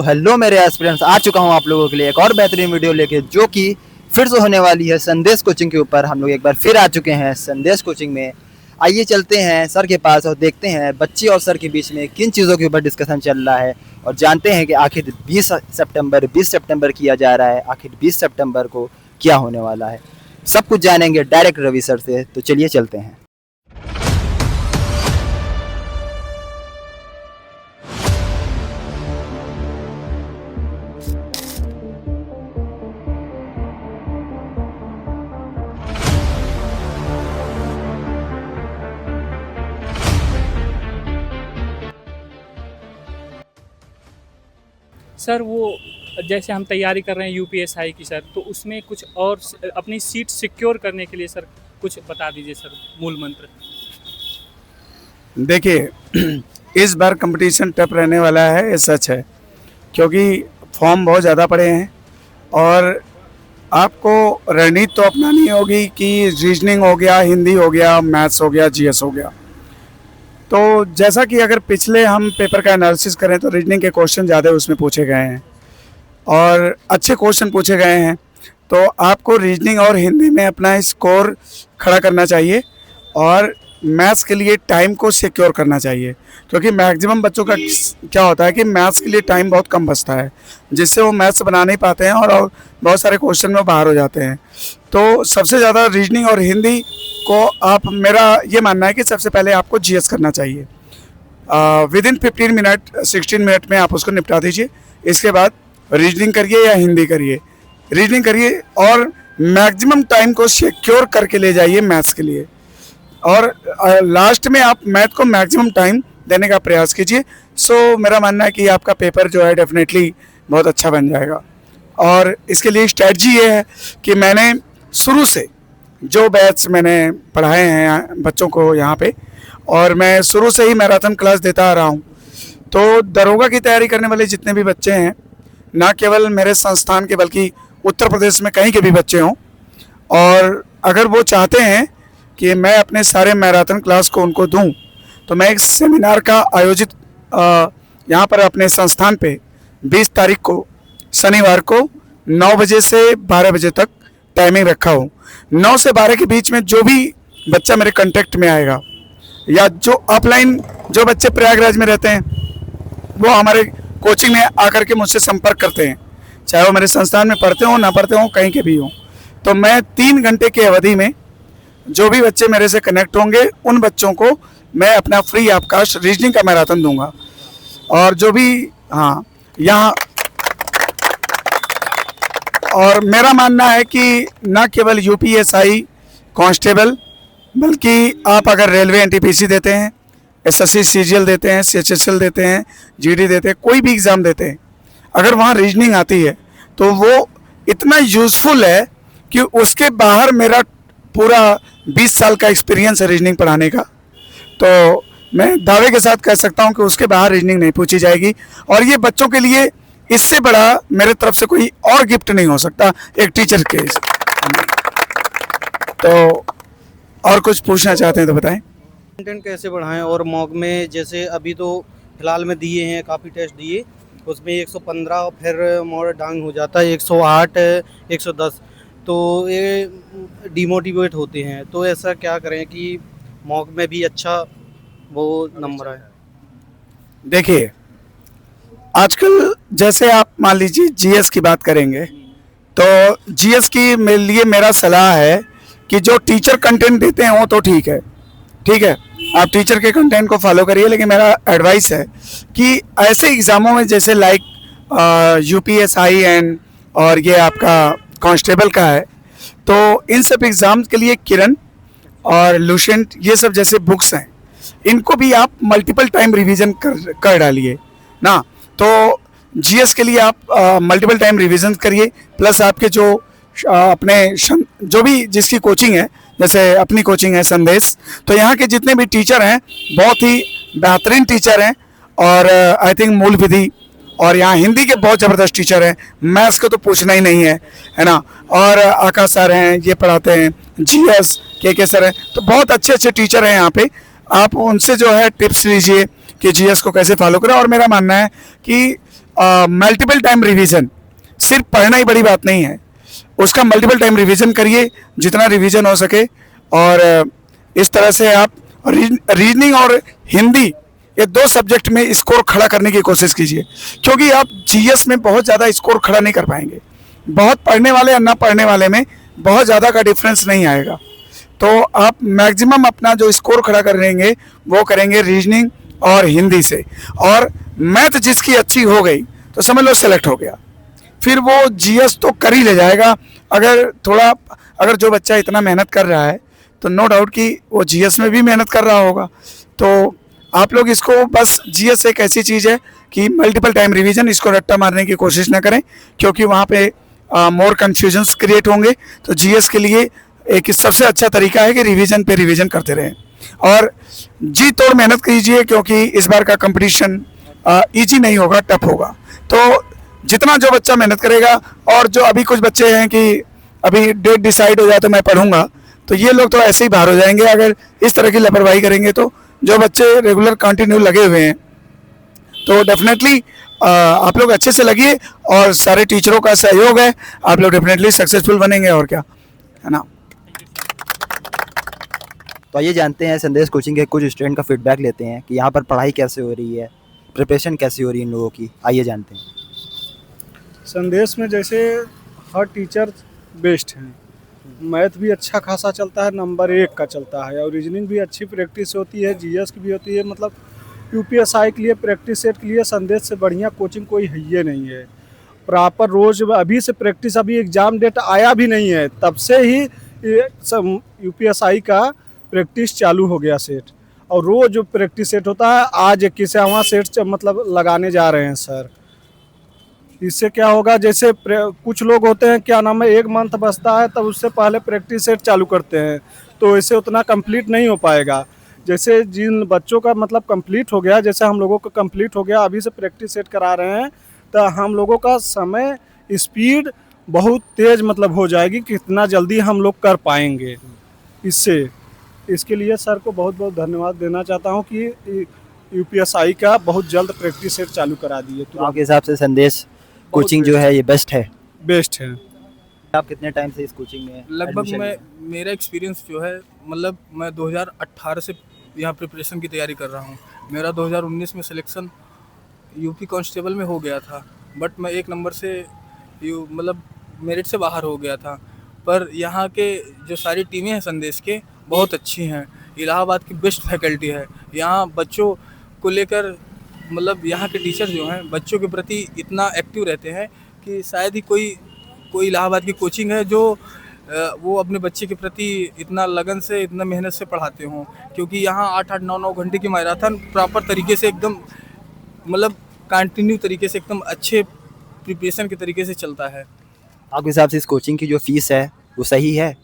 तो हेलो मेरे एस्पिरेंट्स, आ चुका हूँ आप लोगों के लिए एक और बेहतरीन वीडियो लेके, जो कि फिर से होने वाली है संदेश कोचिंग के ऊपर। हम लोग एक बार फिर आ चुके हैं संदेश कोचिंग में। आइए चलते हैं सर के पास और देखते हैं बच्चे और सर के बीच में किन चीज़ों के ऊपर डिस्कशन चल रहा है, और जानते हैं कि आखिर 20 सितंबर किया जा रहा है। आखिर 20 सितंबर को क्या होने वाला है, सब कुछ जानेंगे डायरेक्ट रवि सर से। तो चलिए चलते हैं। सर वो जैसे हम तैयारी कर रहे हैं यूपीएसआई की सर, तो उसमें कुछ और अपनी सीट सिक्योर करने के लिए सर कुछ बता दीजिए सर, मूल मंत्र। देखिए, इस बार कंपटीशन टफ रहने वाला है, ये सच है, क्योंकि फॉर्म बहुत ज़्यादा पड़े हैं और आपको रणनीति तो अपनानी होगी कि रीजनिंग हो गया, हिंदी हो गया, मैथ्स हो गया, जीएस हो गया। तो जैसा कि अगर पिछले हम पेपर का एनालिसिस करें तो रीजनिंग के क्वेश्चन ज़्यादा उसमें पूछे गए हैं और अच्छे क्वेश्चन पूछे गए हैं। तो आपको रीजनिंग और हिंदी में अपना स्कोर खड़ा करना चाहिए और मैथ्स के लिए टाइम को सिक्योर करना चाहिए, क्योंकि मैक्सिमम बच्चों का क्या होता है कि मैथ्स के लिए टाइम बहुत कम बचता है, जिससे वो मैथ्स बना नहीं पाते हैं और बहुत सारे क्वेश्चन में बाहर हो जाते हैं। तो सबसे ज़्यादा रीजनिंग और हिंदी को आप, मेरा ये मानना है कि सबसे पहले आपको जीएस करना चाहिए। विदिन 15 मिनट 16 मिनट में आप उसको निपटा दीजिए। इसके बाद रीजनिंग करिए या हिंदी करिए, रीजनिंग करिए और मैक्सिमम टाइम को सिक्योर करके ले जाइए मैथ्स के लिए, और लास्ट में आप मैथ को मैक्सिमम टाइम देने का प्रयास कीजिए। सो मेरा मानना है कि आपका पेपर जो है डेफिनेटली बहुत अच्छा बन जाएगा। और इसके लिए स्ट्रेटजी ये है कि मैंने शुरू से जो बैच मैंने पढ़ाए हैं बच्चों को यहाँ पे, और मैं शुरू से ही मैराथन क्लास देता आ रहा हूँ। तो दरोगा की तैयारी करने वाले जितने भी बच्चे हैं, ना केवल मेरे संस्थान के बल्कि उत्तर प्रदेश में कहीं के भी बच्चे हों, और अगर वो चाहते हैं कि मैं अपने सारे मैराथन क्लास को उनको दूं, तो मैं एक सेमिनार का आयोजित यहाँ पर अपने संस्थान पे 20 तारीख को शनिवार को 9 बजे से 12 बजे तक टाइमिंग रखा हूँ। 9 से 12 के बीच में जो भी बच्चा मेरे कांटेक्ट में आएगा, या जो ऑफलाइन जो बच्चे प्रयागराज में रहते हैं वो हमारे कोचिंग में आकर के मुझसे संपर्क करते हैं, चाहे वो मेरे संस्थान में पढ़ते हों ना पढ़ते हों, कहीं के भी हों। तो मैं 3 घंटे की अवधि में जो भी बच्चे मेरे से कनेक्ट होंगे उन बच्चों को मैं अपना फ्री अवकाश रीजनिंग का मैराथन दूंगा। और जो भी यहाँ और मेरा मानना है कि ना केवल यूपीएसआई कांस्टेबल, बल्कि आप अगर रेलवे एनटीपीसी देते हैं, एसएससी सीजीएल देते हैं, सीएचएसएल देते हैं, जीडी देते हैं, कोई भी एग्ज़ाम देते हैं, अगर वहाँ रीजनिंग आती है तो वो इतना यूज़फुल है कि उसके बाहर मेरा पूरा 20 साल का एक्सपीरियंस है रीजनिंग पढ़ाने का। तो मैं दावे के साथ कह सकता हूँ कि उसके बाहर रीजनिंग नहीं पूछी जाएगी, और ये बच्चों के लिए इससे बड़ा मेरे तरफ से कोई और गिफ्ट नहीं हो सकता एक टीचर के। तो और कुछ पूछना चाहते हैं तो बताएं। कंटेंट कैसे बढ़ाएं, और मॉक में जैसे अभी तो फिलहाल में दिए हैं, काफ़ी टेस्ट दिए, उसमें 115 और फिर मोड़ डाउन हो जाता है 108 110, तो ये डिमोटिवेट होते हैं। तो ऐसा क्या करें कि मॉक में भी अच्छा वो नंबर आए। देखिए, आजकल जैसे आप मान लीजिए जीएस की बात करेंगे, तो जीएस की मेरे लिए मेरा सलाह है कि जो टीचर कंटेंट देते हैं वो तो ठीक है, आप टीचर के कंटेंट को फॉलो करिए, लेकिन मेरा एडवाइस है कि ऐसे एग्ज़ामों में जैसे लाइक यूपीएसआई एंड और ये आपका कांस्टेबल का है, तो इन सब एग्ज़ाम्स के लिए किरण और लुसेंट ये सब जैसे बुक्स हैं, इनको भी आप मल्टीपल टाइम रिवीजन कर डालिए ना। तो जीएस के लिए आप मल्टीपल टाइम रिवीजन करिए, प्लस आपके जो अपने जो भी जिसकी कोचिंग है, जैसे अपनी कोचिंग है संदेश, तो यहाँ के जितने भी टीचर हैं बहुत ही बेहतरीन टीचर हैं, और आई थिंक मूल विधि और यहाँ हिंदी के बहुत ज़बरदस्त टीचर हैं। मैथ्स को तो पूछना ही नहीं है ना। और आकाश सर हैं, ये पढ़ाते हैं, जीएस के सर हैं, तो बहुत अच्छे अच्छे टीचर हैं यहाँ पे। आप उनसे जो है टिप्स लीजिए कि जीएस को कैसे फॉलो करें। और मेरा मानना है कि मल्टीपल टाइम रिवीजन, सिर्फ पढ़ना ही बड़ी बात नहीं है, उसका मल्टीपल टाइम रिवीजन करिए, जितना रिवीजन हो सके। और इस तरह से आप रीजनिंग और हिंदी ये 2 सब्जेक्ट में स्कोर खड़ा करने की कोशिश कीजिए, क्योंकि आप जीएस में बहुत ज़्यादा स्कोर खड़ा नहीं कर पाएंगे। बहुत पढ़ने वाले और ना पढ़ने वाले में बहुत ज़्यादा का डिफरेंस नहीं आएगा। तो आप मैक्सिमम अपना जो स्कोर खड़ा करेंगे वो करेंगे रीजनिंग और हिंदी से। और मैथ जिसकी अच्छी हो गई तो समझ लो सेलेक्ट हो गया, फिर वो जीएस तो कर ही ले जाएगा। अगर जो बच्चा इतना मेहनत कर रहा है तो नो डाउट कि वो जीएस में भी मेहनत कर रहा होगा। तो आप लोग इसको बस, जीएस एक ऐसी चीज़ है कि मल्टीपल टाइम रिवीजन, इसको रट्टा मारने की कोशिश ना करें, क्योंकि वहाँ पे मोर कन्फ्यूजन्स क्रिएट होंगे। तो जीएस के लिए एक सबसे अच्छा तरीका है कि रिवीजन पे रिवीजन करते रहें और जी तोड़ मेहनत कीजिए, क्योंकि इस बार का कंपटीशन ईजी नहीं होगा, टफ होगा। तो जितना जो बच्चा मेहनत करेगा, और जो अभी कुछ बच्चे हैं कि अभी डेट डिसाइड हो जाए तो मैं पढ़ूंगा, तो ये लोग तो ऐसे ही बाहर हो जाएंगे अगर इस तरह की लापरवाही करेंगे। तो जो बच्चे रेगुलर कंटिन्यू लगे हुए हैं तो डेफिनेटली आप लोग अच्छे से लगिए, और सारे टीचरों का सहयोग है, आप लोग डेफिनेटली सक्सेसफुल बनेंगे, और क्या है ना। तो आइए जानते हैं संदेश कोचिंग के कुछ स्टूडेंट का फीडबैक लेते हैं कि यहाँ पर पढ़ाई कैसे हो रही है, प्रिपरेशन कैसी हो रही है इन लोगों की। आइए जानते हैं। संदेश में जैसे हर टीचर बेस्ट हैं, मैथ भी अच्छा खासा चलता है, नंबर 1 का चलता है, और रीजनिंग भी अच्छी प्रैक्टिस होती है, जीएस की भी होती है। मतलब यूपीएसआई के लिए, प्रैक्टिस सेट के लिए संदेश से बढ़िया कोचिंग कोई है ही नहीं है। प्रॉपर रोज अभी से प्रैक्टिस, अभी एग्ज़ाम डेट आया भी नहीं है, तब से ही यूपीएसआई का प्रैक्टिस चालू हो गया सेट, और रोज जो प्रैक्टिस सेट होता है, आज 21वां सेट मतलब लगाने जा रहे हैं सर। इससे क्या होगा, जैसे कुछ लोग होते हैं, क्या नाम है, 1 मंथ बचता है तब उससे पहले प्रैक्टिस सेट चालू करते हैं, तो इससे उतना कंप्लीट नहीं हो पाएगा। जैसे जिन बच्चों का मतलब कंप्लीट हो गया, जैसे हम लोगों का कंप्लीट हो गया, अभी से प्रैक्टिस सेट करा रहे हैं, तो हम लोगों का समय स्पीड बहुत तेज़ मतलब हो जाएगी, कितना जल्दी हम लोग कर पाएंगे। इसके लिए सर को बहुत बहुत धन्यवाद देना चाहता हूँ कि यूपीएसआई का बहुत जल्द प्रैक्टिस सेट चालू करा दिए। तो आपके हिसाब से संदेश कोचिंग जो है ये बेस्ट है? बेस्ट है। आप कितने टाइम से इस कोचिंग में? लगभग मेरा एक्सपीरियंस जो है, मतलब मैं 2018 से यहाँ प्रिपरेशन की तैयारी कर रहा हूँ। मेरा 2019 में सिलेक्शन यूपी कांस्टेबल में हो गया था, बट मैं 1 नंबर से मतलब मेरिट से बाहर हो गया था। पर यहाँ के जो सारी टीमें हैं संदेश के, बहुत अच्छी हैं। इलाहाबाद की बेस्ट फैकल्टी है। यहाँ बच्चों को लेकर, मतलब यहाँ के टीचर जो हैं बच्चों के प्रति इतना एक्टिव रहते हैं कि शायद ही कोई इलाहाबाद की कोचिंग है जो वो अपने बच्चे के प्रति इतना लगन से, इतना मेहनत से पढ़ाते हों। क्योंकि यहाँ 8-8, 9-9 घंटे की मैराथन प्रॉपर तरीके से, एकदम मतलब कंटिन्यू तरीके से, एकदम अच्छे प्रिपरेशन के तरीके से चलता है। आपके हिसाब से इस कोचिंग की जो फीस है वो सही है?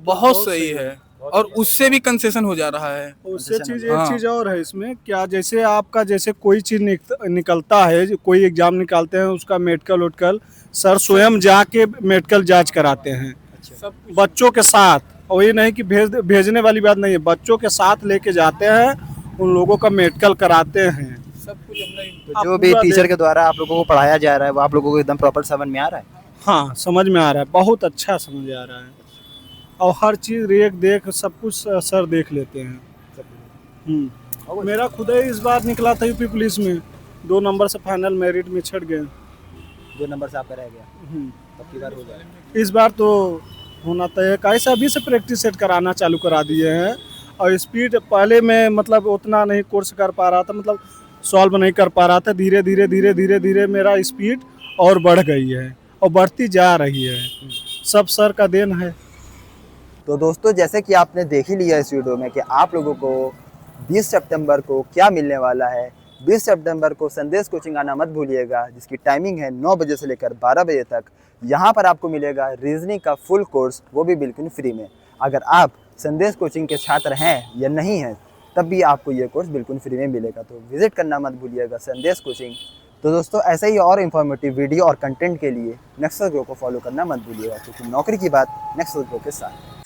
बहुत सही है, और उससे भी कंसेशन हो जा रहा है। उससे एक चीज़ और है इसमें, क्या जैसे आपका जैसे कोई चीज़ निकलता है, कोई एग्जाम निकालते हैं, उसका मेडिकल वेडिकल सर स्वयं जाके मेडिकल जांच कराते हैं बच्चों के साथ। और ये नहीं कि भेजने वाली बात नहीं है, बच्चों के साथ लेके जाते हैं, उन लोगों का मेडिकल कराते हैं, सब कुछ। तो जो भी टीचर के द्वारा आप लोगों को पढ़ाया जा रहा है वो आप लोगों को एकदम प्रॉपर समझ में आ रहा है? हाँ, समझ में आ रहा है, बहुत अच्छा समझ आ रहा है, और हर चीज़ रेख देख सब कुछ सर देख लेते हैं। मेरा खुद ही इस बार निकला था यूपी पुलिस में, 2 नंबर से फाइनल मेरिट में छट गए। 2 नंबर से आपका रह गया, अब की बार हो जाएगा? इस बार तो होना तय है, कैसे अभी से प्रैक्टिस सेट कराना चालू करा दिए हैं। और स्पीड पहले में मतलब उतना नहीं कोर्स कर पा रहा था, मतलब सॉल्व नहीं कर पा रहा था। धीरे धीरे मेरा स्पीड और बढ़ गई है, और बढ़ती जा रही है, सब सर का देन है। तो दोस्तों, जैसे कि आपने देख ही लिया इस वीडियो में कि आप लोगों को 20 सितंबर को क्या मिलने वाला है। 20 सितंबर को संदेश कोचिंग आना मत भूलिएगा, जिसकी टाइमिंग है 9 बजे से लेकर 12 बजे तक। यहाँ पर आपको मिलेगा रीजनिंग का फुल कोर्स, वो भी बिल्कुल फ्री में। अगर आप संदेश कोचिंग के छात्र हैं या नहीं हैं, तब भी आपको ये कोर्स बिल्कुल फ्री में मिलेगा। तो विजिट करना मत भूलिएगा संदेश कोचिंग। तो दोस्तों, ऐसे ही और इन्फॉर्मेटिव वीडियो और कंटेंट के लिए नेक्सस ग्रो को फॉलो करना मत भूलिएगा, क्योंकि नौकरी की बात नेक्सस ग्रो के साथ।